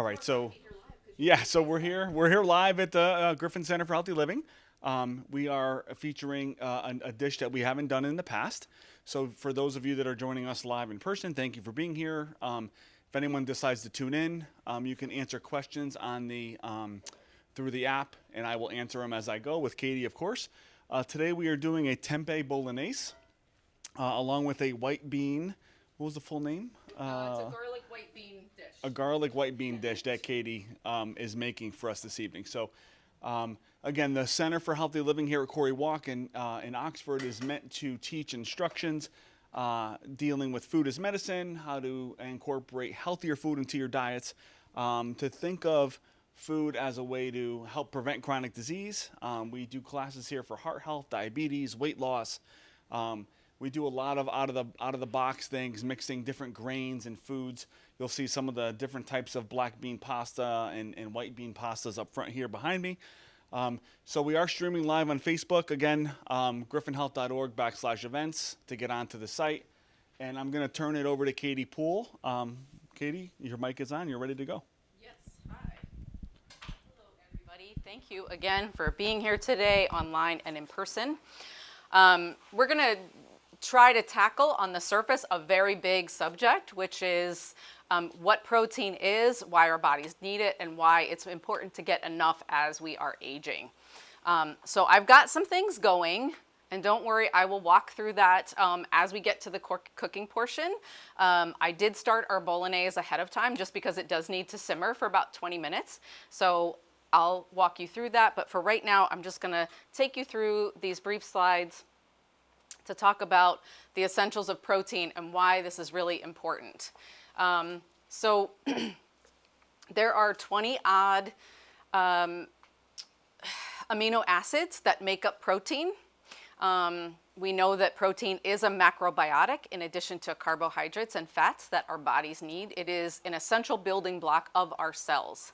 All right, so yeah, so we're here. We're here live at the Griffin Center for Healthy Living. We are featuring a dish that we haven't done in the past. So for those of you that are joining us live in person, thank you for being here. If anyone decides to tune in, you can answer questions on the through the app, and I will answer them as I go with Katie, of course. Today we are doing a tempeh bolognese, along with a white bean. What was the full name? It's a garlic white bean dish. A garlic white bean dish that Katie is making for us this evening. So, again, the Center for Healthy Living here at Quarry Walk in Oxford is meant to teach instructions dealing with food as medicine, how to incorporate healthier food into your diets, to think of food as a way to help prevent chronic disease. We do classes here for heart health, diabetes, weight loss. We do a lot of out of the box things, mixing different grains and foods. You'll see some of the different types of black bean pasta and white bean pastas up front here behind me. So we are streaming live on Facebook. Again, griffinhealth.org/events to get onto the site. And I'm going to turn it over to Caty Poole. Katie, your mic is on. You're ready to go. Yes, hi. Hello, everybody. Thank you again for being here today, online and in person. We're going to try to tackle on the surface a very big subject, which is what protein is, why our bodies need it, and why it's important to get enough as we are aging. So I've got some things going, and don't worry, I will walk through that as we get to the cooking portion. I did start our bolognese ahead of time just because it does need to simmer for about 20 minutes. So I'll walk you through that, but for right now, I'm just gonna take you through these brief slides to talk about the essentials of protein and why this is really important. So there are 20 odd amino acids that make up protein. We know that protein is a macrobiotic in addition to carbohydrates and fats that our bodies need. It is an essential building block of our cells.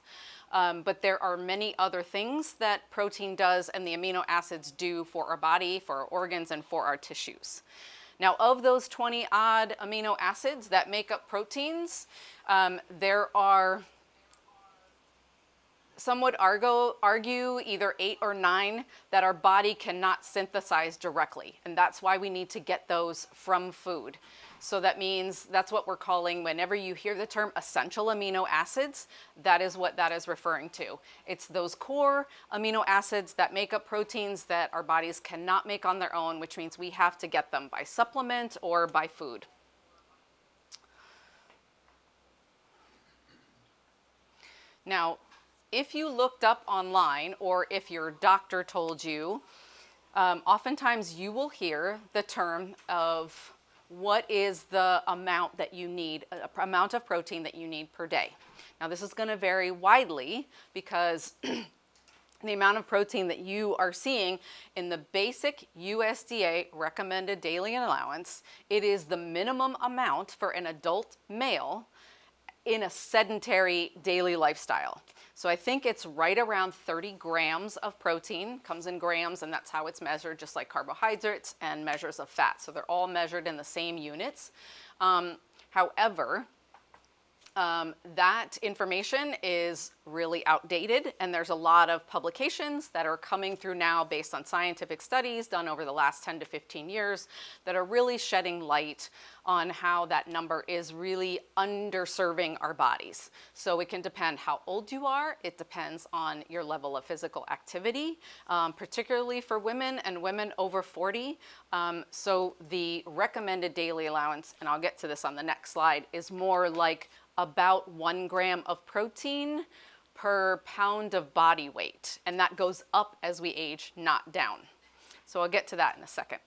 But there are many other things that protein does and the amino acids do for our body, for our organs, and for our tissues. Now, of those 20 odd amino acids that make up proteins, there are, some would argue either 8 or 9 that our body cannot synthesize directly. And that's why we need to get those from food. So that means that's what we're calling, whenever you hear the term essential amino acids, that is what that is referring to. It's those core amino acids that make up proteins that our bodies cannot make on their own, which means we have to get them by supplement or by food. Now, if you looked up online or if your doctor told you, oftentimes you will hear the term of what is the amount that you need, amount of protein that you need per day. Now this is going to vary widely because the amount of protein that you are seeing in the basic USDA recommended daily allowance, it is the minimum amount for an adult male in a sedentary daily lifestyle. So I think it's right around 30 grams of protein, comes in grams, and that's how it's measured, just like carbohydrates and measures of fat. So they're all measured in the same units. However, that information is really outdated, and there's a lot of publications that are coming through now based on scientific studies done over the last 10 to 15 years that are really shedding light on how that number is really underserving our bodies. So it can depend how old you are. It depends on your level of physical activity, particularly for women and women over 40. So the recommended daily allowance, and I'll get to this on the next slide, is more like about 1 gram of protein per pound of body weight. And that goes up as we age, not down. So I'll get to that in a second.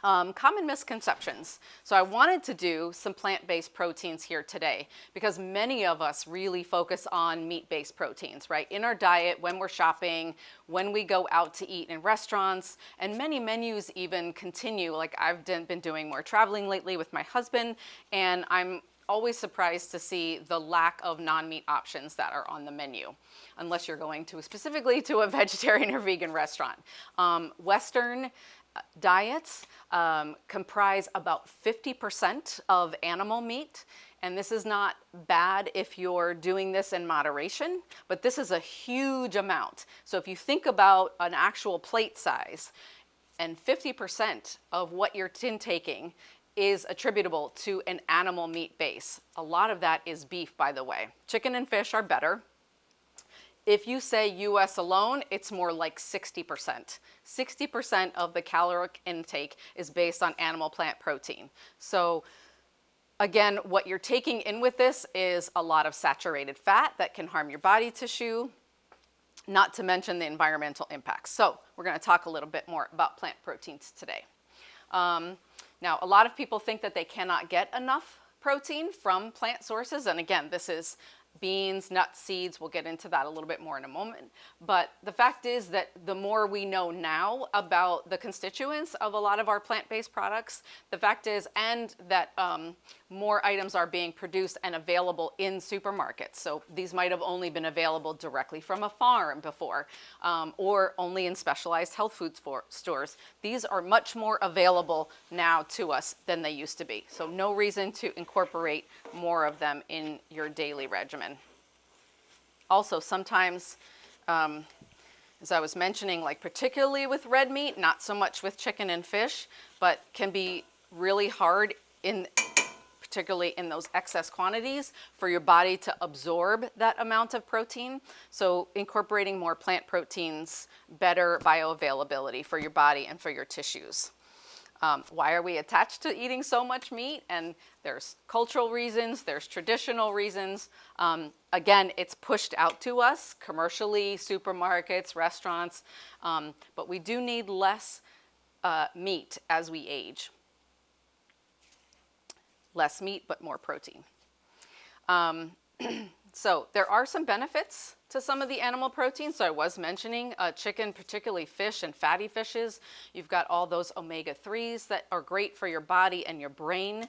Common misconceptions. So I wanted to do some plant-based proteins here today because many of us really focus on meat-based proteins, right? In our diet, when we're shopping, when we go out to eat in restaurants, and many menus even continue. Like I've been doing more traveling lately with my husband, and I'm always surprised to see the lack of non-meat options that are on the menu, unless you're going to specifically to a vegetarian or vegan restaurant. Western diets comprise about 50% of animal meat And this is not bad if you're doing this in moderation, but this is a huge amount. So if you think about an actual plate size, and 50% of what you're intaking is attributable to an animal meat base. A lot of that is beef, by the way. Chicken and fish are better. If you say US alone, it's more like 60%. 60% of the caloric intake is based on animal plant protein. So again, what you're taking in with this is a lot of saturated fat that can harm your body tissue, not to mention the environmental impacts. So we're going to talk a little bit more about plant proteins today. Now, a lot of people think that they cannot get enough protein from plant sources. And again, this is beans, nuts, seeds. We'll get into that a little bit more in a moment. But the fact is that the more we know now about the constituents of a lot of our plant-based products, the fact is, and that more items are being produced and available in supermarkets. So these might have only been available directly from a farm before, or only in specialized health food stores. These are much more available now to us than they used to be. So no reason to incorporate more of them in your daily regimen. Also, sometimes, as I was mentioning, like particularly with red meat, not so much with chicken and fish, but can be really hard particularly in those excess quantities, for your body to absorb that amount of protein. So incorporating more plant proteins, better bioavailability for your body and for your tissues. Why are we attached to eating so much meat? And there's cultural reasons, there's traditional reasons. Again, it's pushed out to us commercially, supermarkets, restaurants, but we do need less meat as we age. Less meat, but more protein. So there are some benefits to some of the animal proteins. So I was mentioning chicken, particularly fish and fatty fishes. You've got all those omega-3s that are great for your body and your brain.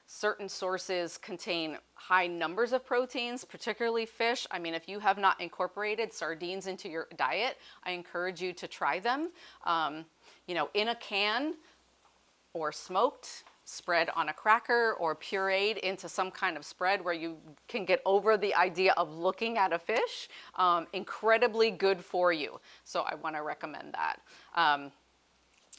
Certain sources contain high numbers of proteins, particularly fish. I mean, if you have not incorporated sardines into your diet, I encourage you to try them. You know, in a can or smoked, spread on a cracker, or pureed into some kind of spread where you can get over the idea of looking at a fish. Incredibly good for you. So I want to recommend that.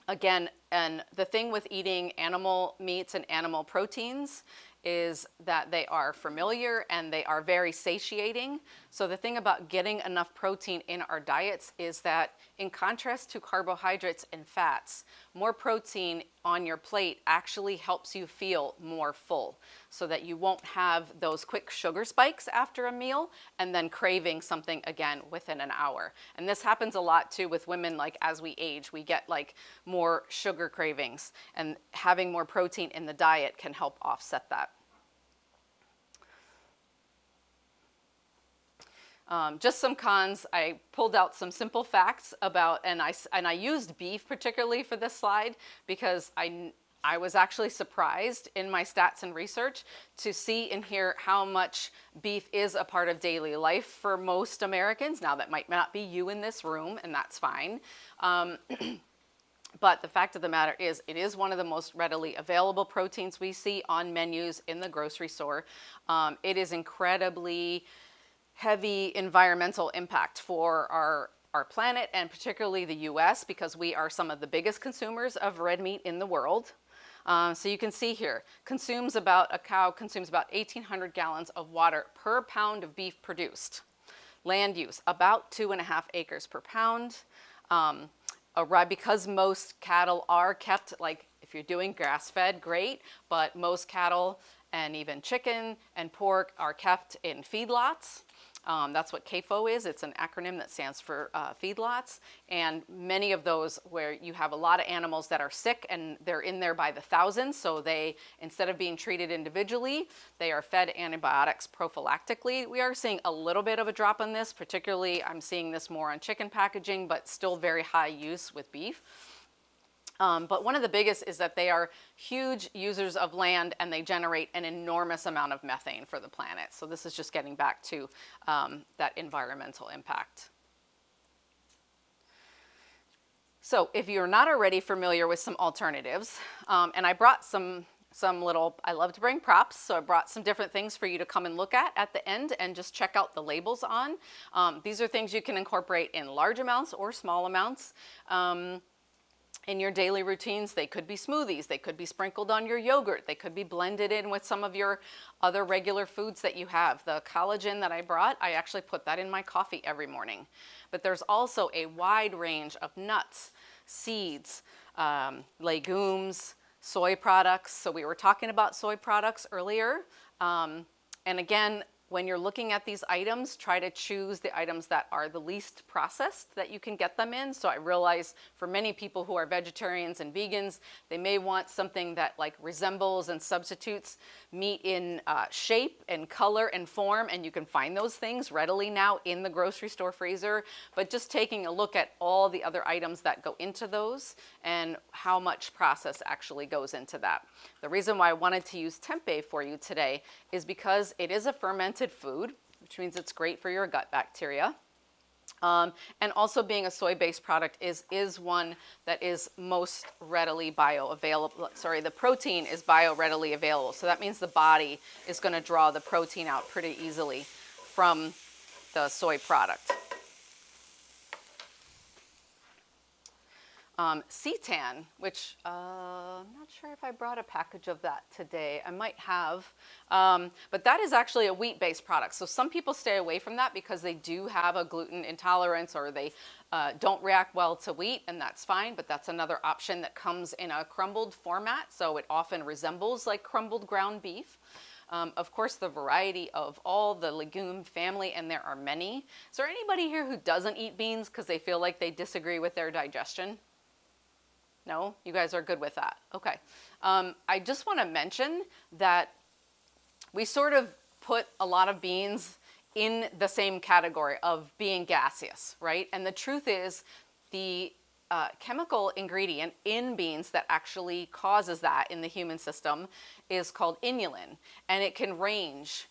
Again, and the thing with eating animal meats and animal proteins is that they are familiar and they are very satiating. So the thing about getting enough protein in our diets is that, in contrast to carbohydrates and fats, more protein on your plate actually helps you feel more full, so that you won't have those quick sugar spikes after a meal and then craving something again within an hour. And this happens a lot too with women. Like, as we age, we get like more sugar cravings, and having more protein in the diet can help offset that. Just some cons. I pulled out some simple facts about, and I used beef particularly for this slide because I was actually surprised in my stats and research to see and hear how much beef is a part of daily life for most Americans. Now, that might not be you in this room, and that's fine. But the fact of the matter is, it is one of the most readily available proteins we see on menus in the grocery store. It is incredibly heavy environmental impact for our planet, and particularly the US, because we are some of the biggest consumers of red meat in the world. So you can see here, a cow consumes about 1,800 gallons of water per pound of beef produced. Land use, about 2.5 acres per pound. Because most cattle are kept, like if you're doing grass-fed, great, but most cattle and even chicken and pork are kept in feedlots. That's what CAFO is. It's an acronym that stands for feedlots. And many of those where you have a lot of animals that are sick and they're in there by the thousands. So they, instead of being treated individually, they are fed antibiotics prophylactically. We are seeing a little bit of a drop on this, particularly I'm seeing this more on chicken packaging, but still very high use with beef. But one of the biggest is that they are huge users of land, and they generate an enormous amount of methane for the planet. So this is just getting back to that environmental impact. So if you're not already familiar with some alternatives, and I brought some I love to bring props, so I brought some different things for you to come and look at the end and just check out the labels on. These are things you can incorporate in large amounts or small amounts. In your daily routines. They could be smoothies, they could be sprinkled on your yogurt, they could be blended in with some of your other regular foods that you have. The collagen that I brought, I actually put that in my coffee every morning. But there's also a wide range of nuts, seeds, legumes, soy products. So we were talking about soy products earlier. And again, when you're looking at these items, try to choose the items that are the least processed that you can get them in. So I realize for many people who are vegetarians and vegans, they may want something that like resembles and substitutes meat in shape and color and form, and you can find those things readily now in the grocery store freezer. But just taking a look at all the other items that go into those and how much process actually goes into that. The reason why I wanted to use tempeh for you today is because it is a fermented food, which means it's great for your gut bacteria. And also being a soy-based product is one that is most readily bioavailable. Sorry, the protein is bio-readily available. So that means the body is going to draw the protein out pretty easily from the soy product. Seitan, which I'm not sure if I brought a package of that today. I might have, but that is actually a wheat-based product. So some people stay away from that because they do have a gluten intolerance or they don't react well to wheat, and that's fine, but that's another option that comes in a crumbled format, so it often resembles like crumbled ground beef. Of course, the variety of all the legume family, and there are many. Is there anybody here who doesn't eat beans because they feel like they disagree with their digestion? No? You guys are good with that. Okay. I just want to mention that we sort of put a lot of beans in the same category of being gaseous, right? And the truth is the chemical ingredient in beans that actually causes that in the human system is called inulin, and it can range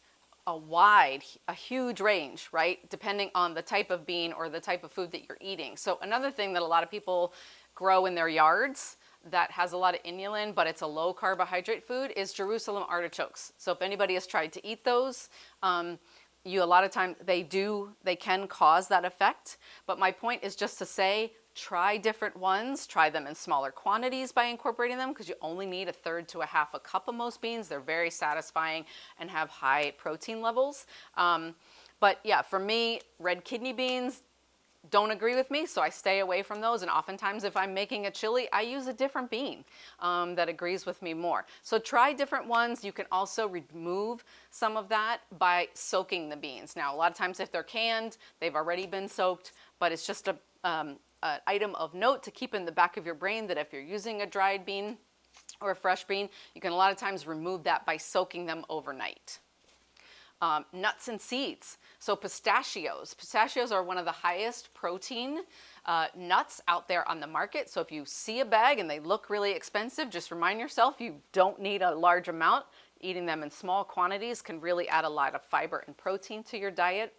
a huge range, right? Depending on the type of bean or the type of food that you're eating. So another thing that a lot of people grow in their yards that has a lot of inulin, but it's a low carbohydrate food, is Jerusalem artichokes. So if anybody has tried to eat those, a lot of times they can cause that effect. But my point is just to say, try different ones, try them in smaller quantities by incorporating them, because you only need 1/3 to 1/2 cup of most beans. They're very satisfying and have high protein levels. But yeah, for me, red kidney beans don't agree with me, so I stay away from those. And oftentimes if I'm making a chili, I use a different bean that agrees with me more. So try different ones. You can also remove some of that by soaking the beans. Now, a lot of times if they're canned, they've already been soaked, but it's just an item of note to keep in the back of your brain that if you're using a dried bean or a fresh bean, you can a lot of times remove that by soaking them overnight. Nuts and seeds. So pistachios. Pistachios are one of the highest protein nuts out there on the market. So if you see a bag and they look really expensive, just remind yourself you don't need a large amount. Eating them in small quantities can really add a lot of fiber and protein to your diet.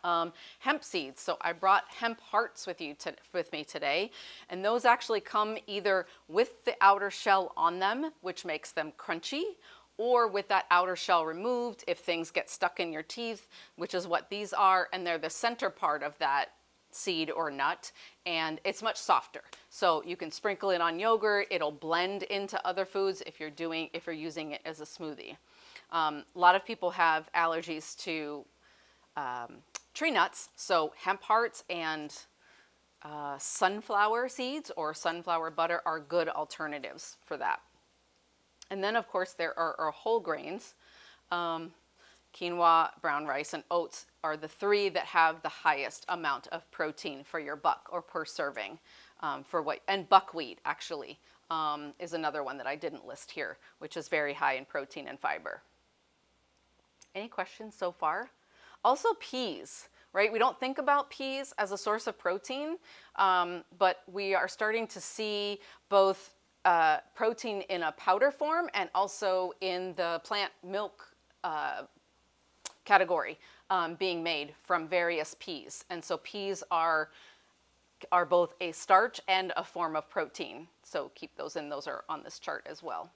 Hemp seeds. So I brought hemp hearts with me today, and those actually come either with the outer shell on them, which makes them crunchy, or with that outer shell removed if things get stuck in your teeth, which is what these are, and they're the center part of that seed or nut, and it's much softer. So you can sprinkle it on yogurt. It'll blend into other foods if you're using it as a smoothie. A lot of people have allergies to tree nuts, so hemp hearts and sunflower seeds or sunflower butter are good alternatives for that. And then, of course, there are whole grains. Quinoa, brown rice, and oats are the 3 that have the highest amount of protein for your buck or per serving. And buckwheat, actually, is another one that I didn't list here, which is very high in protein and fiber. Any questions so far? Also peas, right? We don't think about peas as a source of protein, but we are starting to see both protein in a powder form and also in the plant milk category being made from various peas. And so peas are both a starch and a form of protein. So keep those in. Those are on this chart as well.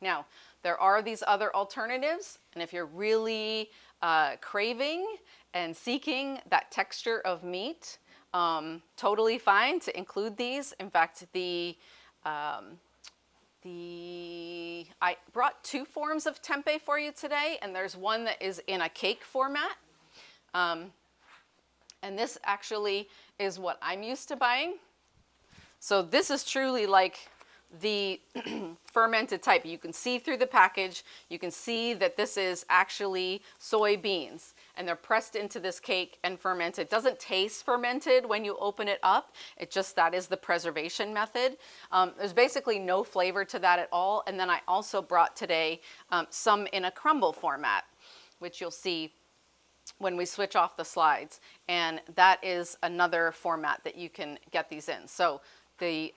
Now, there are these other alternatives, and if you're really craving and seeking that texture of meat, totally fine to include these. In fact, I brought two forms of tempeh for you today, and there's one that is in a cake format. And this actually is what I'm used to buying. So this is truly like the fermented type. You can see through the package, you can see that this is actually soybeans, and they're pressed into this cake and fermented. It doesn't taste fermented when you open it up. It just, that is the preservation method. There's basically no flavor to that at all. And then I also brought today some in a crumble format, which you'll see when we switch off the slides. And that is another format that you can get these in. So these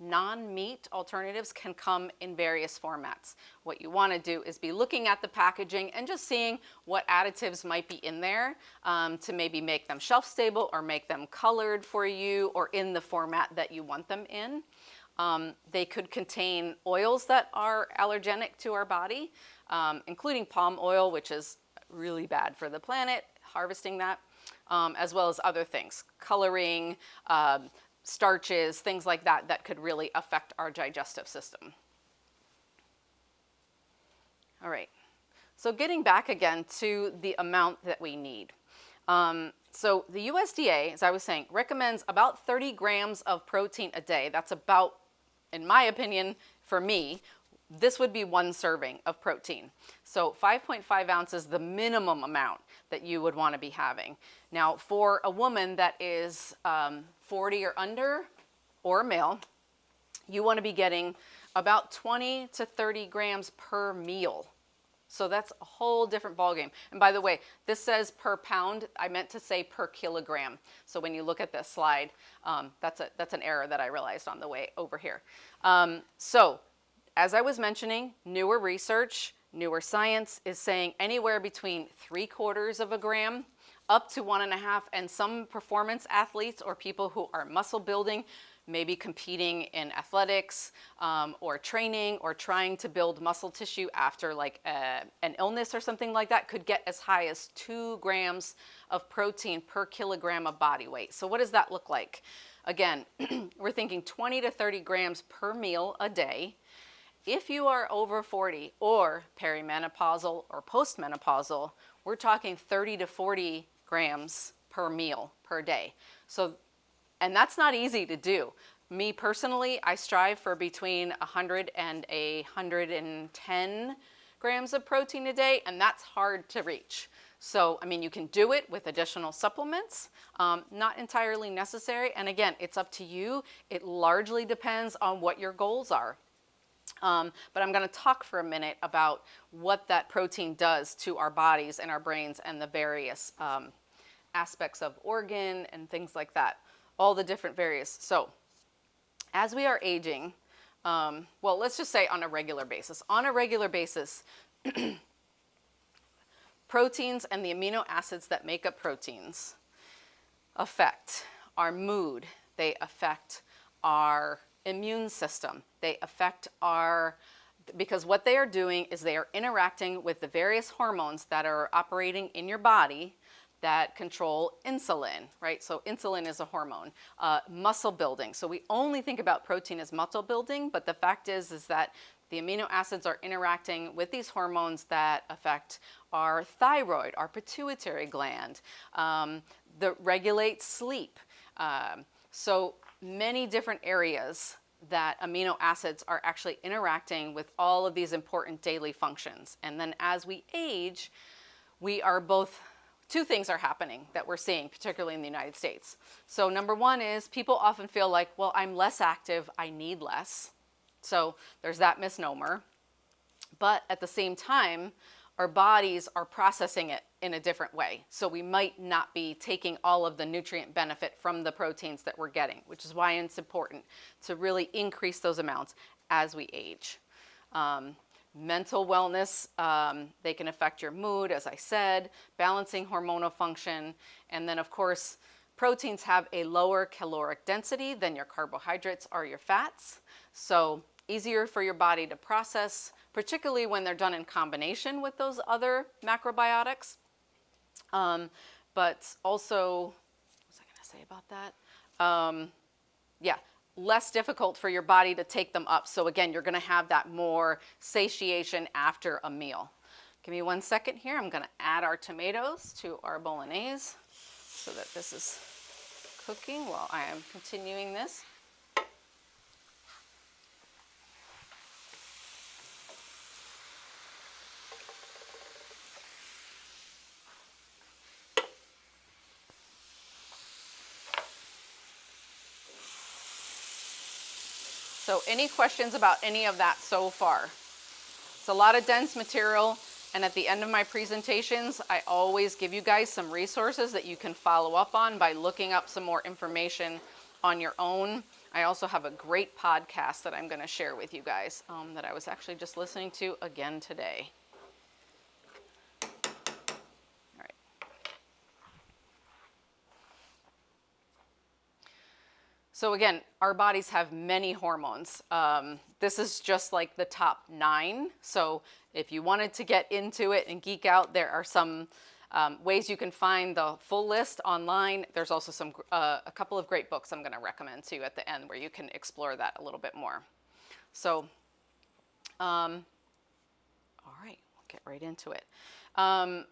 non-meat alternatives can come in various formats. What you want to do is be looking at the packaging and just seeing what additives might be in there to maybe make them shelf stable or make them colored for you or in the format that you want them in. They could contain oils that are allergenic to our body, including palm oil, which is really bad for the planet, harvesting that, as well as other things, coloring, starches, things like that, that could really affect our digestive system. All right, so getting back again to the amount that we need. So the USDA, as I was saying, recommends about 30 grams of protein a day. That's about, in my opinion, for me, this would be one serving of protein. So 5.5 ounces, the minimum amount that you would want to be having. Now, for a woman that is 40 or under, or a male, you want to be getting about 20 to 30 grams per meal. So that's a whole different ballgame. And by the way, this says per pound. I meant to say per kilogram. So when you look at this slide, that's an error that I realized on the way over here. So as I was mentioning, newer research, newer science is saying anywhere between 3/4 of a gram up to 1.5, and some performance athletes or people who are muscle building, maybe competing in athletics or training or trying to build muscle tissue after like an illness or something like that, could get as high as 2 grams of protein per kilogram of body weight. So what does that look like? Again, we're thinking 20 to 30 grams per meal a day. If you are over 40 or perimenopausal or postmenopausal, we're talking 30 to 40 grams per meal per day. So, and that's not easy to do. Me personally, I strive for between 100 and 110 grams of protein a day, and that's hard to reach. So, I mean, you can do it with additional supplements, not entirely necessary. And again, it's up to you. It largely depends on what your goals are. But I'm going to talk for a minute about what that protein does to our bodies and our brains and the various aspects of organ and things like that, all the different various. So as we are aging, well, let's just say on a regular basis. On a regular basis, proteins and the amino acids that make up proteins affect our mood. They affect our immune system. They affect because what they are doing is they are interacting with the various hormones that are operating in your body that control insulin, right? So insulin is a hormone. Muscle building. So we only think about protein as muscle building, but the fact is that the amino acids are interacting with these hormones that affect our thyroid, our pituitary gland, that regulate sleep. So many different areas that amino acids are actually interacting with all of these important daily functions. And then as we age, two things are happening that we're seeing, particularly in the United States. So number one is people often feel like, well, I'm less active, I need less. So there's that misnomer. But at the same time, our bodies are processing it in a different way. So we might not be taking all of the nutrient benefit from the proteins that we're getting, which is why it's important to really increase those amounts as we age. Mental wellness, they can affect your mood, as I said, balancing hormonal function, and then of course, proteins have a lower caloric density than your carbohydrates or your fats. So easier for your body to process, particularly when they're done in combination with those other macrobiotics. But also, what was I going to say about that? Yeah, less difficult for your body to take them up. So again, you're going to have that more satiation after a meal. Give me 1 second here. I'm going to add our tomatoes to our bolognese so that this is cooking while I am continuing this. So any questions about any of that so far? It's a lot of dense material, and at the end of my presentations, I always give you guys some resources that you can follow up on by looking up some more information on your own. I also have a great podcast that I'm going to share with you guys that I was actually just listening to again today. All right. So again, our bodies have many hormones. This is just like the top 9. So if you wanted to get into it and geek out, there are some ways you can find the full list online. There's also a couple of great books I'm going to recommend to you at the end where you can explore that a little bit more. So, all right, we'll get right into it. I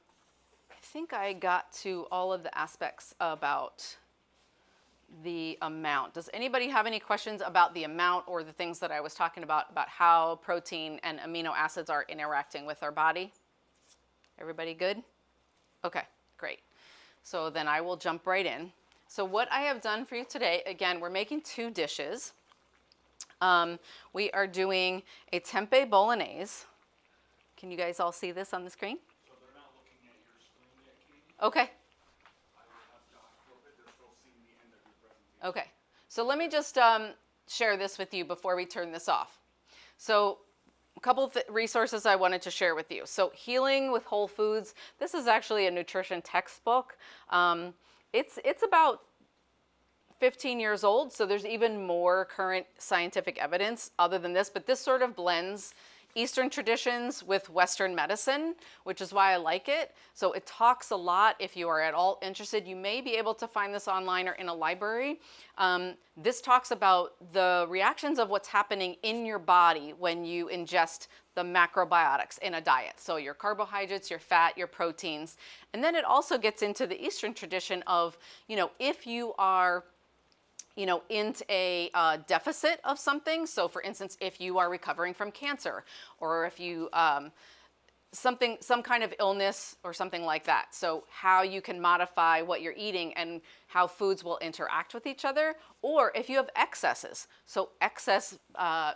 think I got to all of the aspects about the amount. Does anybody have any questions about the amount or the things that I was talking about how protein and amino acids are interacting with our body? Everybody good? Okay, great. So then I will jump right in. So what I have done for you today, again, we're making 2 dishes. We are doing a tempeh bolognese. Can you guys all see this on the screen? So they're not looking at your screen yet, Katie? Okay. Okay. Okay, so let me just share this with you before we turn this off. So a couple of resources I wanted to share with you. So Healing with Whole Foods, this is actually a nutrition textbook. It's about 15 years old, so there's even more current scientific evidence other than this, but this sort of blends Eastern traditions with Western medicine, which is why I like it. So it talks a lot. If you are at all interested, you may be able to find this online or in a library. This talks about the reactions of what's happening in your body when you ingest the macrobiotics in a diet. So your carbohydrates, your fat, your proteins. And then it also gets into the Eastern tradition of, if you are into a deficit of something. So for instance, if you are recovering from cancer, or if you, some kind of illness or something like that. So how you can modify what you're eating and how foods will interact with each other. Or if you have excesses. So excess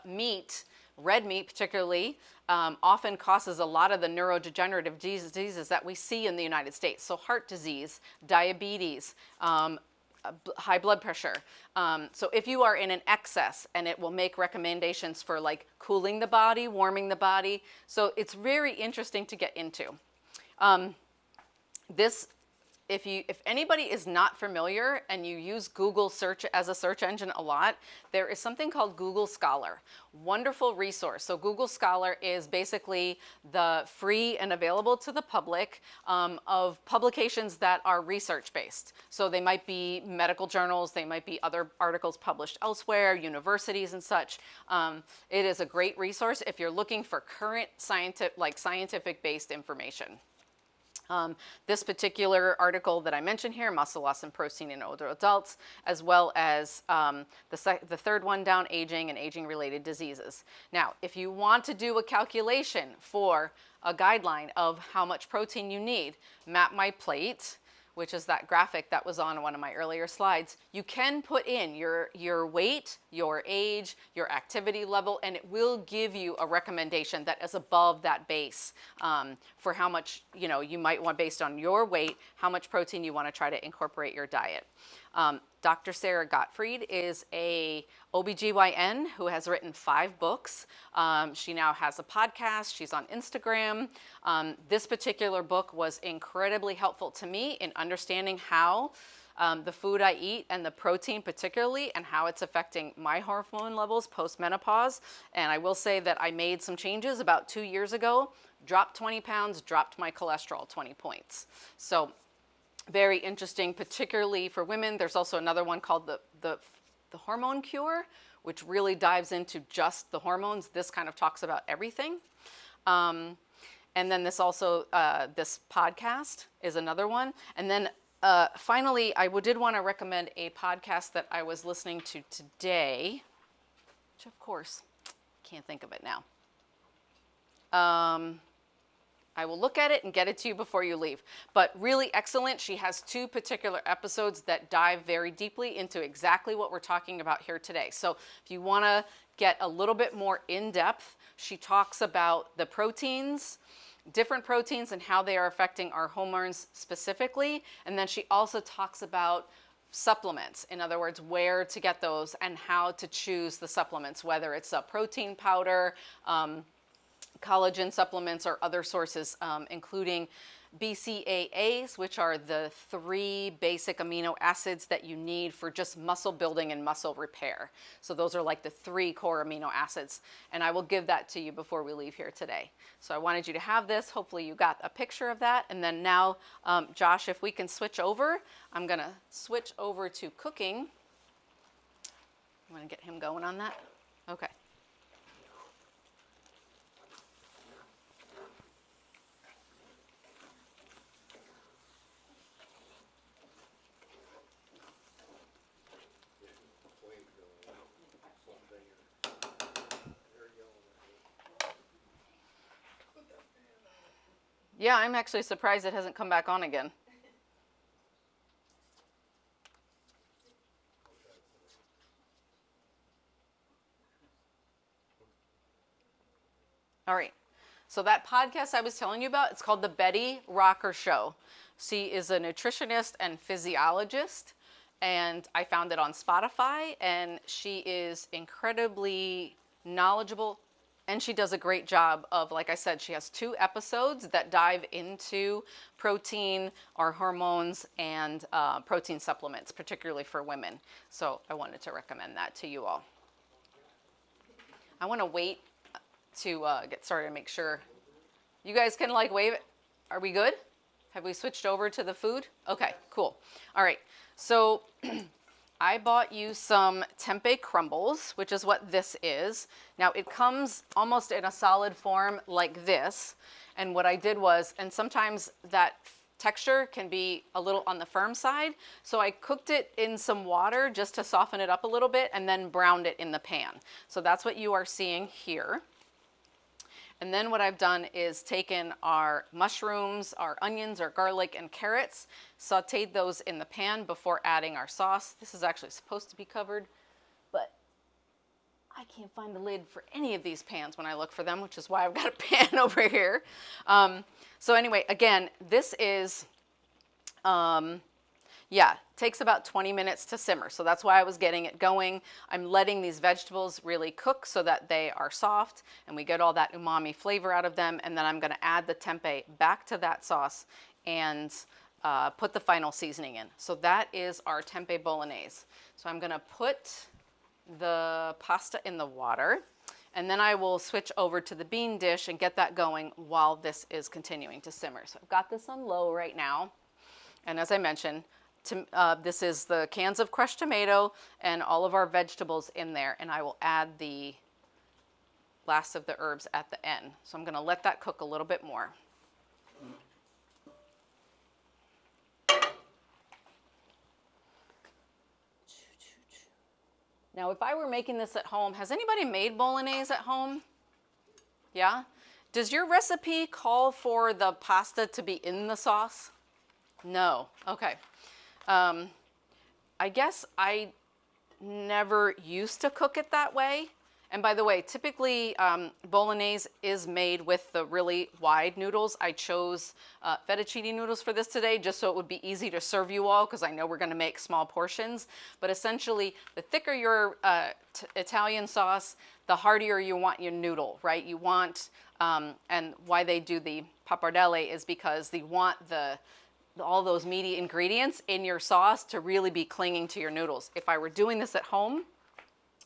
meat, red meat particularly, often causes a lot of the neurodegenerative diseases that we see in the United States. So heart disease, diabetes, high blood pressure. So if you are in an excess, and it will make recommendations for like cooling the body, warming the body. So it's very interesting to get into. If anybody is not familiar and you use Google search as a search engine a lot, there is something called Google Scholar. Wonderful resource. So Google Scholar is basically the free and available to the public of publications that are research-based. So they might be medical journals, they might be other articles published elsewhere, universities and such. It is a great resource if you're looking for current scientific-based information. This particular article that I mentioned here, Muscle Loss and Protein in Older Adults, as well as the third one down, Aging and Aging-Related Diseases. Now, if you want to do a calculation for a guideline of how much protein you need, Map My Plate, which is that graphic that was on one of my earlier slides, you can put in your weight, your age, your activity level, and it will give you a recommendation that is above that base for how much you might want, based on your weight, how much protein you want to try to incorporate your diet. Dr. Sarah Gottfried is a OBGYN who has written 5 books. She now has a podcast. She's on Instagram. This particular book was incredibly helpful to me in understanding how the food I eat and the protein particularly, and how it's affecting my hormone levels post-menopause. And I will say that I made some changes about 2 years ago, dropped 20 pounds, dropped my cholesterol 20 points. So very interesting, particularly for women. There's also another one called the hormone cure, which really dives into just the hormones. This kind of talks about everything. And then this also, this podcast is another one. And then finally, I did want to recommend a podcast that I was listening to today, which of course, can't think of it now. I will look at it and get it to you before you leave. But really excellent. She has 2 particular episodes that dive very deeply into exactly what we're talking about here today. So if you want to get a little bit more in depth, she talks about the proteins, different proteins and how they are affecting our hormones specifically. And then she also talks about supplements. In other words, where to get those and how to choose the supplements, whether it's a protein powder, collagen supplements, or other sources, including BCAAs, which are the 3 basic amino acids that you need for just muscle building and muscle repair. So those are like the 3 core amino acids. And I will give that to you before we leave here today. So I wanted you to have this. Hopefully you got a picture of that. And then now, Josh, if we can switch over, I'm going to switch over to cooking. You want to get him going on that? Okay. Yeah, I'm actually surprised it hasn't come back on again. All right. So that podcast I was telling you about, it's called The Betty Rocker Show. She is a nutritionist and physiologist, and I found it on Spotify, and she is incredibly knowledgeable. And she does a great job of, like I said, she has 2 episodes that dive into protein, our hormones, and protein supplements, particularly for women. So I wanted to recommend that to you all. I want to wait to get started and make sure you guys can like wave it. Are we good? Have we switched over to the food? Okay, cool. All right, so I bought you some tempeh crumbles, which is what this is. Now it comes almost in a solid form like this. And what I did was, and sometimes that texture can be a little on the firm side. So I cooked it in some water just to soften it up a little bit and then browned it in the pan. So that's what you are seeing here. And then what I've done is taken our mushrooms, our onions, our garlic, and carrots, sauteed those in the pan before adding our sauce. This is actually supposed to be covered, but I can't find the lid for any of these pans when I look for them, which is why I've got a pan over here. So anyway, again, this is, takes about 20 minutes to simmer. So that's why I was getting it going. I'm letting these vegetables really cook so that they are soft and we get all that umami flavor out of them. And then I'm going to add the tempeh back to that sauce and put the final seasoning in. So that is our tempeh bolognese. So I'm going to put the pasta in the water, and then I will switch over to the bean dish and get that going while this is continuing to simmer. So I've got this on low right now. And as I mentioned, this is the cans of crushed tomato and all of our vegetables in there, and I will add the last of the herbs at the end. So I'm going to let that cook a little bit more. Now, if I were making this at home, has anybody made bolognese at home? Yeah? Does your recipe call for the pasta to be in the sauce? No. Okay. I guess I never used to cook it that way. And by the way, typically bolognese is made with the really wide noodles. I chose fettuccine noodles for this today just so it would be easy to serve you all, because I know we're going to make small portions. But essentially, the thicker your Italian sauce, the heartier you want your noodle, right? You want, and why they do the pappardelle is because they want the all those meaty ingredients in your sauce to really be clinging to your noodles. If I were doing this at home,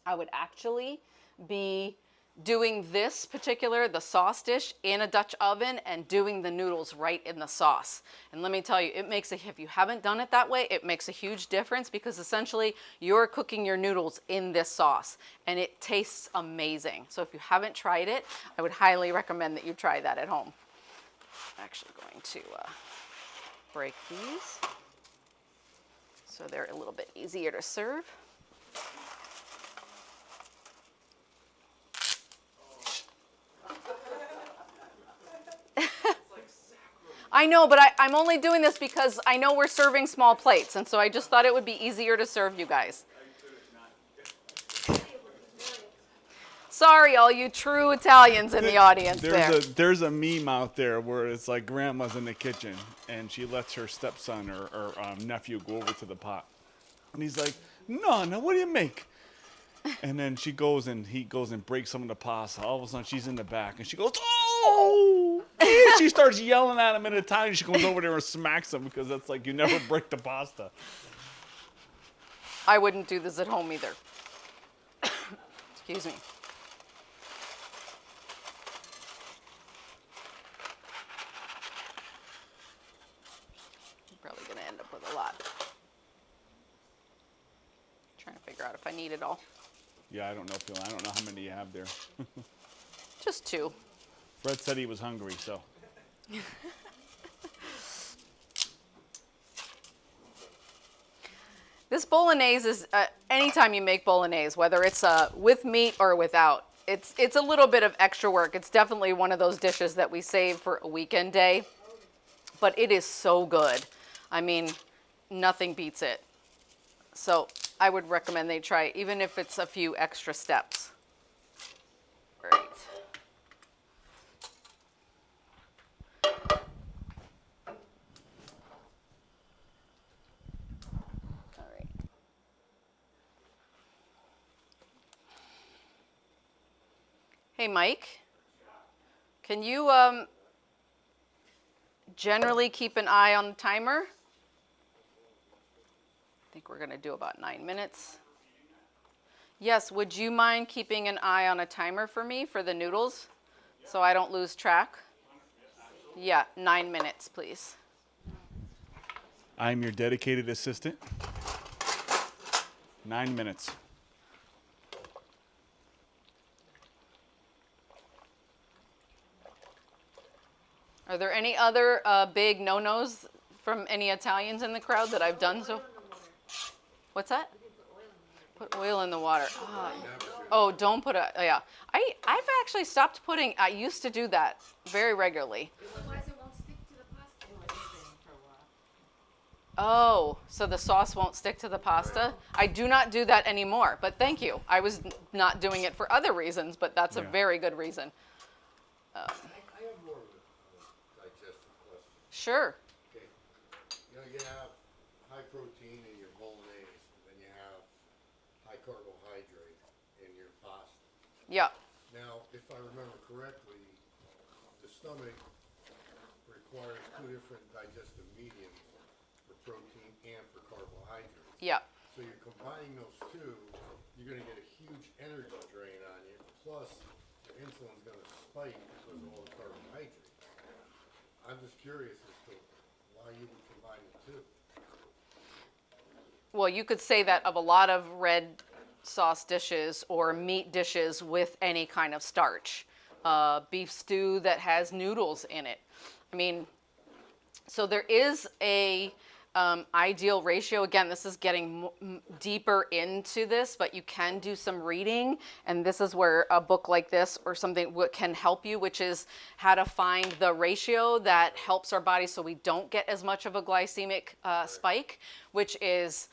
I would actually be doing this particular, the sauce dish, in a Dutch oven and doing the noodles right in the sauce. And let me tell you, it makes if you haven't done it that way, it makes a huge difference, because essentially you're cooking your noodles in this sauce and it tastes amazing. So if you haven't tried it, I would highly recommend that you try that at home. I'm actually going to break these so they're a little bit easier to serve. I know, but I'm only doing this because I know we're serving small plates, and so I just thought it would be easier to serve you guys. Sorry, all you true Italians in the audience there. There's a meme out there where it's like grandma's in the kitchen and she lets her stepson or nephew go over to the pot. And he's like, no, what do you make? And then he goes and breaks some of the pasta. All of a sudden she's in the back and she goes, oh! And she starts yelling at him in Italian. She goes over there and smacks him because that's like, you never break the pasta. I wouldn't do this at home either. Excuse me. I'm probably going to end up with a lot. Trying to figure out if I need it all. Yeah, I don't know how many you have there. Just 2. Fred said he was hungry, so. This bolognese is, anytime you make bolognese, whether it's with meat or without, it's a little bit of extra work. It's definitely one of those dishes that we save for a weekend day, but it is so good. I mean, nothing beats it. So I would recommend they try it, even if it's a few extra steps. Great. All right. Hey, Mike, can you generally keep an eye on the timer? I think we're going to do about 9 minutes. Yes, would you mind keeping an eye on a timer for me for the noodles so I don't lose track? Yeah, 9 minutes, please. I'm your dedicated assistant. 9 minutes. Are there any other big no-nos from any Italians in the crowd that I've done so? What's that? Put oil in the water. Oh, don't put yeah. I've actually stopped putting, I used to do that very regularly. Otherwise it won't stick to the pasta. Oh, so the sauce won't stick to the pasta? I do not do that anymore, but thank you. I was not doing it for other reasons, but that's a very good reason. I have more of a digestive question. Sure. Okay. You have high protein in your bolognese, and then you have high carbohydrate in your pasta. Yeah. Now, if I remember correctly, the stomach requires 2 different digestive mediums for protein and for carbohydrates. Yeah. So you're combining those 2, you're going to get a huge energy drain on you, plus your insulin's going to spike because of all the carbohydrates. I'm just curious as to why you would combine the 2. Well, you could say that of a lot of red sauce dishes or meat dishes with any kind of starch. Beef stew that has noodles in it. I mean, so there is a ideal ratio. Again, this is getting deeper into this, but you can do some reading, and this is where a book like this or something can help you, which is how to find the ratio that helps our body so we don't get as much of a glycemic spike, which is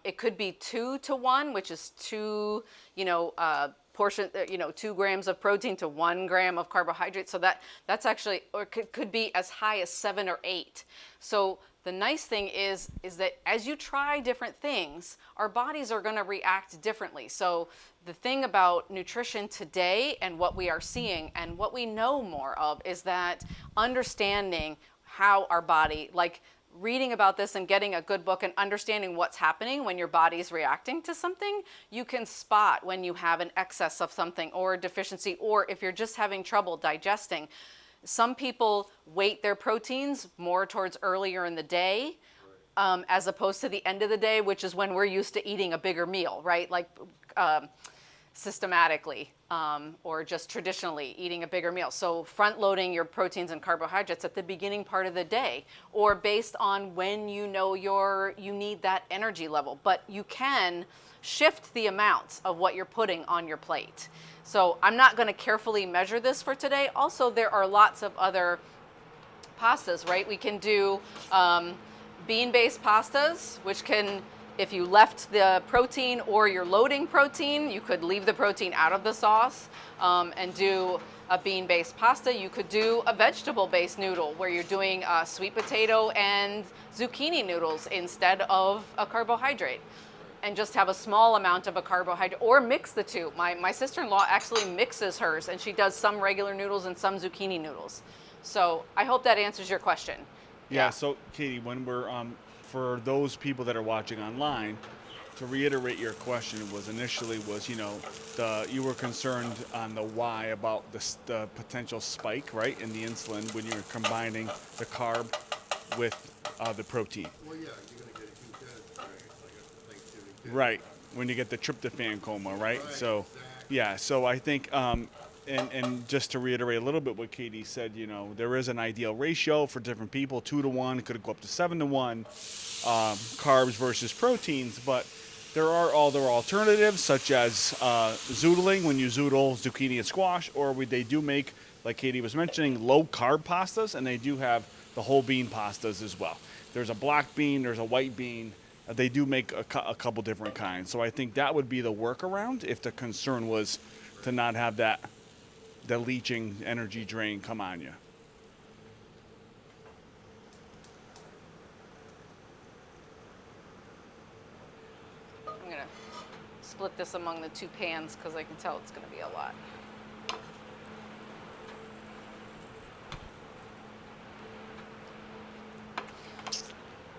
it could be 2 to 1, which is 2, 2 grams of protein to 1 gram of carbohydrate. So that's actually, or could be as high as 7 or 8. So the nice thing is that as you try different things, our bodies are going to react differently. So the thing about nutrition today and what we are seeing and what we know more of is that understanding how our body, like reading about this and getting a good book and understanding what's happening when your body's reacting to something, you can spot when you have an excess of something or a deficiency, or if you're just having trouble digesting. Some people weight their proteins more towards earlier in the day, as opposed to the end of the day, which is when we're used to eating a bigger meal, right? Like systematically, or just traditionally eating a bigger meal. So front loading your proteins and carbohydrates at the beginning part of the day, or based on when you know you need that energy level. But you can shift the amounts of what you're putting on your plate. So I'm not going to carefully measure this for today. Also, there are lots of other pastas, right? We can do bean-based pastas, which can, if you left the protein or you're loading protein, you could leave the protein out of the sauce and do a bean-based pasta. You could do a vegetable-based noodle where you're doing sweet potato and zucchini noodles instead of a carbohydrate, and just have a small amount of a carbohydrate, or mix the two. My sister-in-law actually mixes hers, and she does some regular noodles and some zucchini noodles. So I hope that answers your question. Yeah, so Katie, when we're for those people that are watching online, to reiterate your question was, you know, you were concerned on the why about the potential spike, right, in the insulin when you're combining the carb with the protein. Well, yeah, you're gonna get a huge energy drink, like a Thanksgiving dinner. Right, when you get the tryptophan coma, right? Right, So, exactly. yeah, so I think, and just to reiterate a little bit what Katie said, you know, there is an ideal ratio for different people, 2 to 1, could go up to 7 to 1, carbs versus proteins, but there are other alternatives such as zoodling, when you zoodle zucchini and squash, or they do make, like Katie was mentioning, low carb pastas, and they do have the whole bean pastas as well. There's a black bean, there's a white bean. They do make a couple different kinds. So I think that would be the workaround if the concern was to not have the leaching energy drain come on you. I'm gonna split this among the 2 pans because I can tell it's gonna be a lot.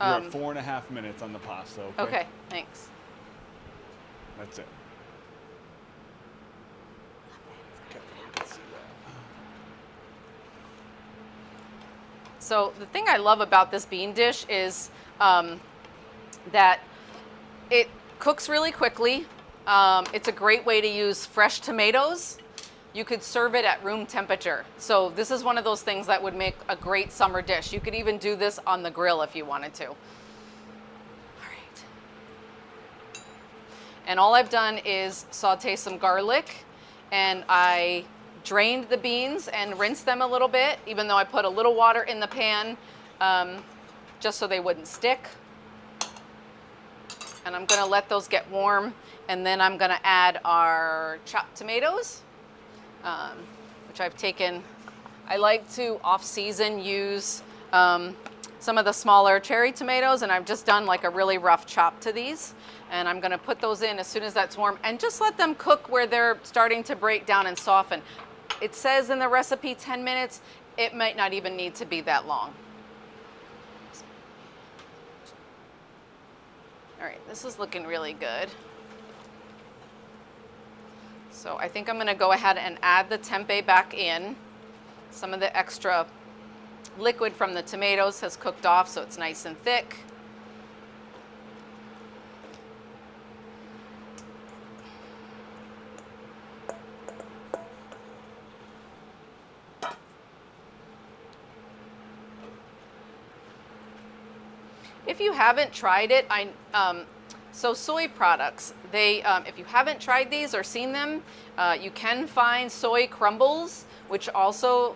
You're at 4.5 minutes on the pasta, okay? Okay, thanks. That's it. So the thing I love about this bean dish is that it cooks really quickly. It's a great way to use fresh tomatoes. You could serve it at room temperature. So this is one of those things that would make a great summer dish. You could even do this on the grill if you wanted to. All right. And all I've done is saute some garlic, and I drained the beans and rinsed them a little bit, even though I put a little water in the pan just so they wouldn't stick. And I'm gonna let those get warm, and then I'm gonna add our chopped tomatoes, which I've taken. I like to off-season use some of the smaller cherry tomatoes, and I've just done like a really rough chop to these. And I'm gonna put those in as soon as that's warm, and just let them cook where they're starting to break down and soften. It says in the recipe 10 minutes. It might not even need to be that long. All right, this is looking really good. So I think I'm gonna go ahead and add the tempeh back in. Some of the extra liquid from the tomatoes has cooked off, so it's nice and thick. If you haven't tried it, so soy products, if you haven't tried these or seen them, you can find soy crumbles, which also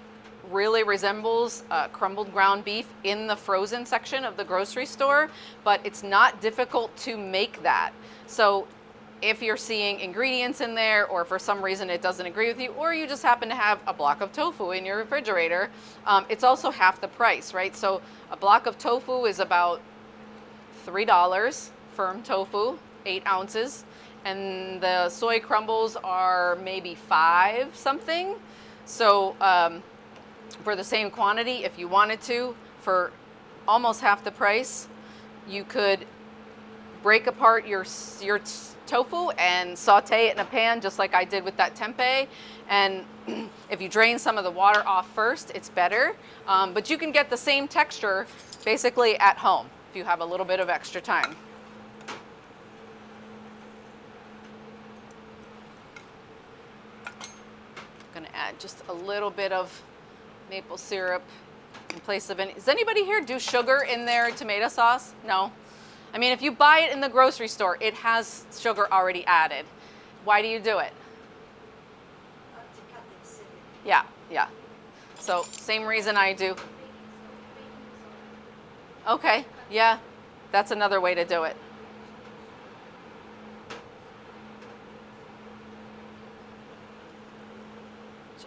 really resembles crumbled ground beef in the frozen section of the grocery store, but it's not difficult to make that. So if you're seeing ingredients in there, or for some reason it doesn't agree with you, or you just happen to have a block of tofu in your refrigerator, it's also half the price, right? So a block of tofu is about $3, firm tofu, 8 ounces, and the soy crumbles are maybe 5 something. So for the same quantity, if you wanted to, for almost half the price. You could break apart your tofu and saute it in a pan just like I did with that tempeh. And if you drain some of the water off first, it's better. But you can get the same texture basically at home if you have a little bit of extra time. I'm gonna add just a little bit of maple syrup in place of any. Does anybody here do sugar in their tomato sauce? No? I mean, if you buy it in the grocery store, it has sugar already added. Why do you do it? Yeah, yeah. So same reason I do. Okay, yeah, that's another way to do it.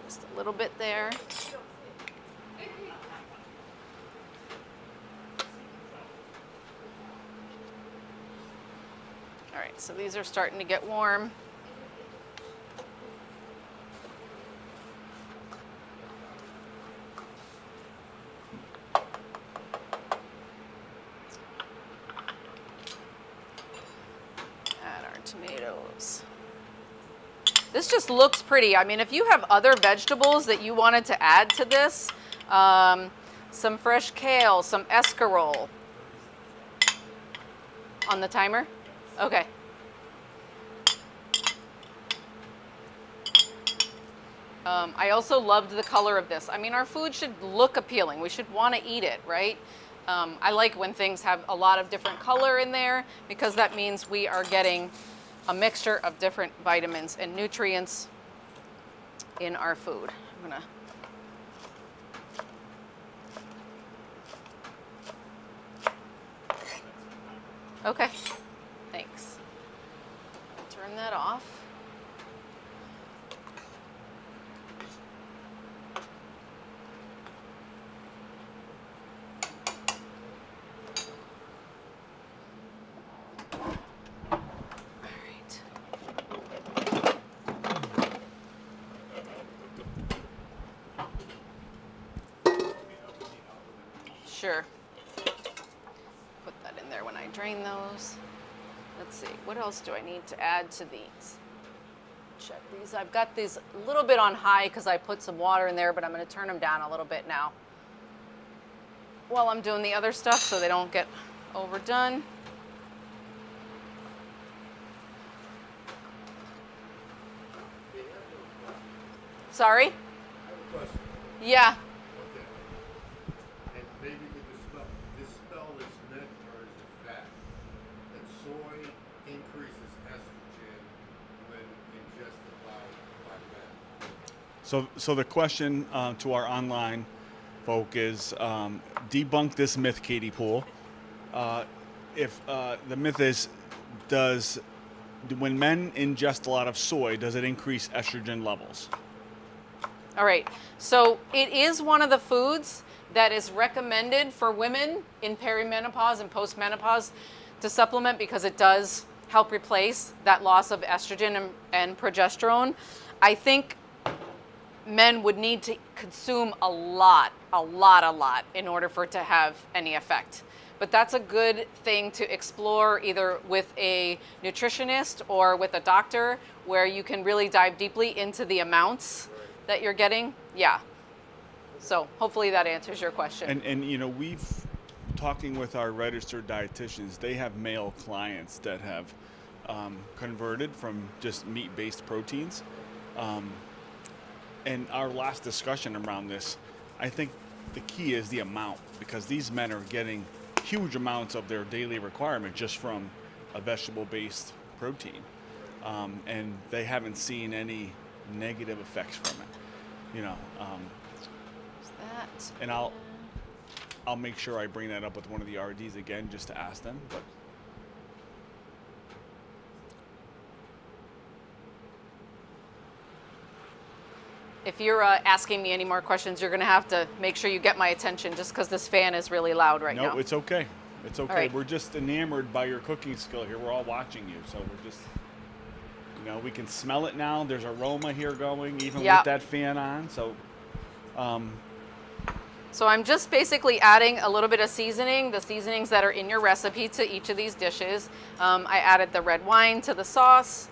Just a little bit there. All right, so these are starting to get warm. Add our tomatoes. This just looks pretty. I mean, if you have other vegetables that you wanted to add to this, some fresh kale, some escarole. On the timer? Okay. I also loved the color of this. I mean, our food should look appealing. We should want to eat it, right? I like when things have a lot of different color in there because that means we are getting a mixture of different vitamins and nutrients in our food. I'm gonna Okay, thanks. Turn that off. All right. Sure. Put that in there when I drain those. Let's see, what else do I need to add to these? Check these. I've got these a little bit on high because I put some water in there, but I'm going to turn them down a little bit now while I'm doing the other stuff so they don't get overdone. Sorry? I have a question. Yeah. Okay. And maybe you could dispel this myth, or is it fact, that soy increases estrogen when ingested by men? So the question to our online folk is debunk this myth, Caty Poole. If the myth is, when men ingest a lot of soy, does it increase estrogen levels? All right, so it is one of the foods that is recommended for women in perimenopause and postmenopause to supplement because it does help replace that loss of estrogen and progesterone. I think men would need to consume a lot in order for it to have any effect. But that's a good thing to explore either with a nutritionist or with a doctor where you can really dive deeply into the amounts that you're getting. Yeah. So hopefully that answers your question. And you know, we've talking with our registered dietitians, they have male clients that have converted from just meat-based proteins. And our last discussion around this, I think the key is the amount, because these men are getting huge amounts of their daily requirement just from a vegetable-based protein. And they haven't seen any negative effects from it, you know. Is that? And I'll make sure I bring that up with one of the RDs again just to ask them. But If you're asking me any more questions, you're going to have to make sure you get my attention just because this fan is really loud right now. no, it's okay. It's okay. right. We're just enamored by your cooking skill here. We're all watching you, so we're just, you know, we can smell it now. There's aroma here going, even Yep. with that fan on. So, So I'm just basically adding a little bit of seasoning, the seasonings that are in your recipe, to each of these dishes. I added the red wine to the sauce,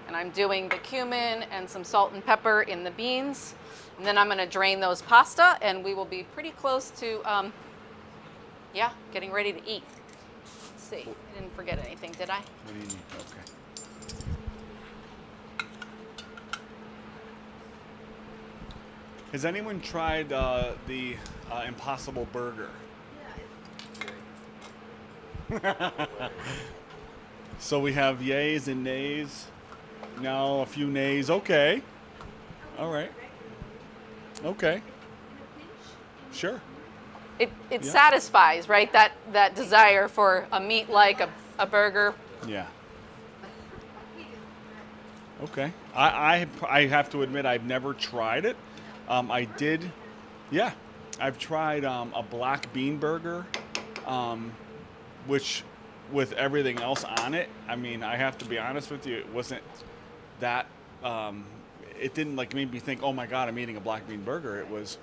and I'm doing the cumin and some salt and pepper in the beans. And then I'm gonna drain those pasta, and we will be pretty close to, yeah, getting ready to eat. Let's see, I didn't forget anything, did I? What do you need? Okay. Has anyone tried the Impossible Burger? So we have yays and nays. No, a few nays. Okay. All right. Okay. Sure. It Yeah. satisfies, right? That desire for a meat like a burger. Yeah. Okay. I have to admit I've never tried it. I did. Yeah. I've tried a black bean burger, which with everything else on it, I mean, I have to be honest with you, it wasn't that, it didn't like make me think, oh my God, I'm eating a black bean burger. It's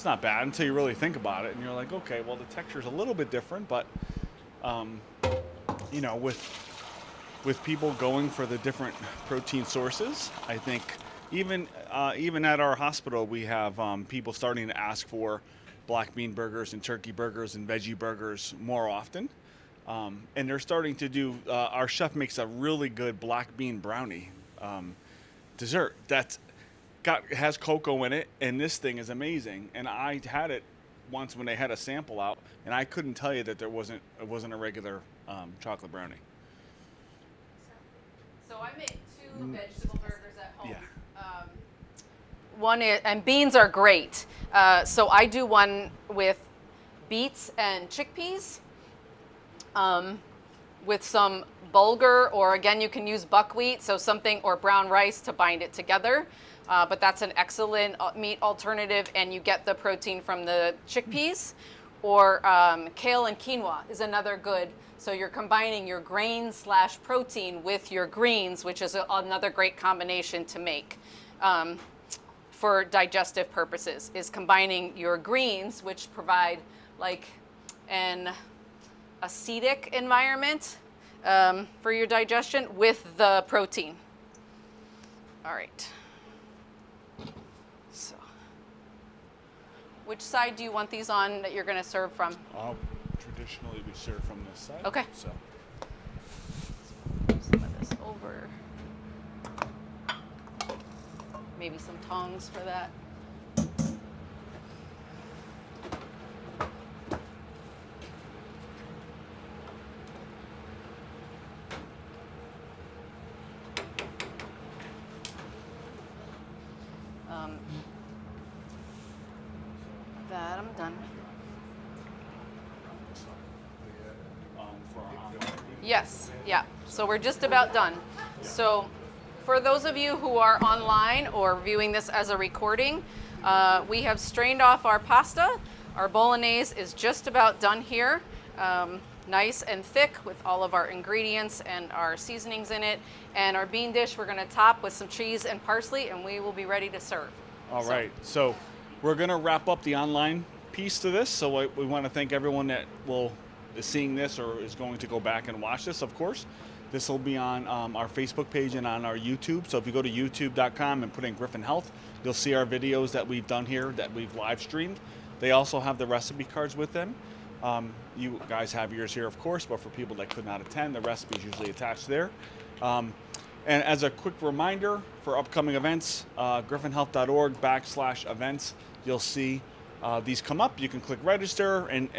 not bad until you really think about it and you're like, okay, well the texture's a little bit different, but, you know, with people going for the different protein sources, I think even at our hospital, we have people starting to ask for black bean burgers and turkey burgers and veggie burgers more often. And they're starting to do, our chef makes a really good black bean brownie dessert that's has cocoa in it, and this thing is amazing. And I had it once when they had a sample out, and I couldn't tell you that it wasn't a regular chocolate brownie. So I made 2 vegetable burgers at home. Yeah. One is, and beans are great. So I do one with beets and chickpeas, with some bulgur, or again, you can use buckwheat, so something, or brown rice to bind it together. But that's an excellent meat alternative, and you get the protein from the chickpeas. Or kale and quinoa is another good. So you're combining your grain / protein with your greens, which is another great combination to make for digestive purposes, is combining your greens, which provide like an acidic environment for your digestion, with the protein. All right. So, which side do you want these on that you're going to serve from? Traditionally, we serve from this side. Okay. So. Move some of this over. Maybe some tongs for that. That I'm done. Yes, yeah. So we're just about done. So for those of you who are online or viewing this as a recording, we have strained off our pasta. Our Bolognese is just about done here. Nice and thick with all of our ingredients and our seasonings in it. And our bean dish, we're gonna top with some cheese and parsley, and we will be ready to serve. All right. So we're going to wrap up the online piece to this. So we want to thank everyone that is seeing this or is going to go back and watch this, of course. This will be on our Facebook page and on our YouTube. So if you go to youtube.com and put in Griffin Health, you'll see our videos that we've done here, that we've live streamed. They also have the recipe cards with them. You guys have yours here, of course, but for people that could not attend, the recipe is usually attached there. And as a quick reminder for upcoming events, griffinhealth.org/events, you'll see these come up. You can click register and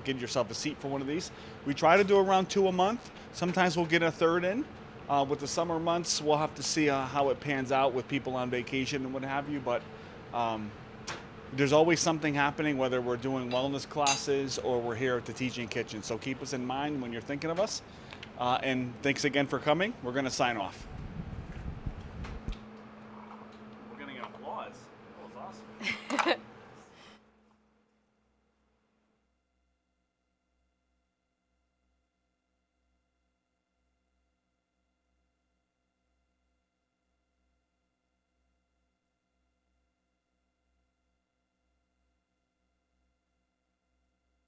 get yourself a seat for one of these. We try to do around 2 a month. Sometimes we'll get a third in. With the summer months, we'll have to see how it pans out with people on vacation and what have you. But there's always something happening, whether we're doing wellness classes or we're here at the Teaching Kitchen. So keep us in mind when you're thinking of us. And thanks again for coming. We're going to sign off. We're going to get applause. That was awesome.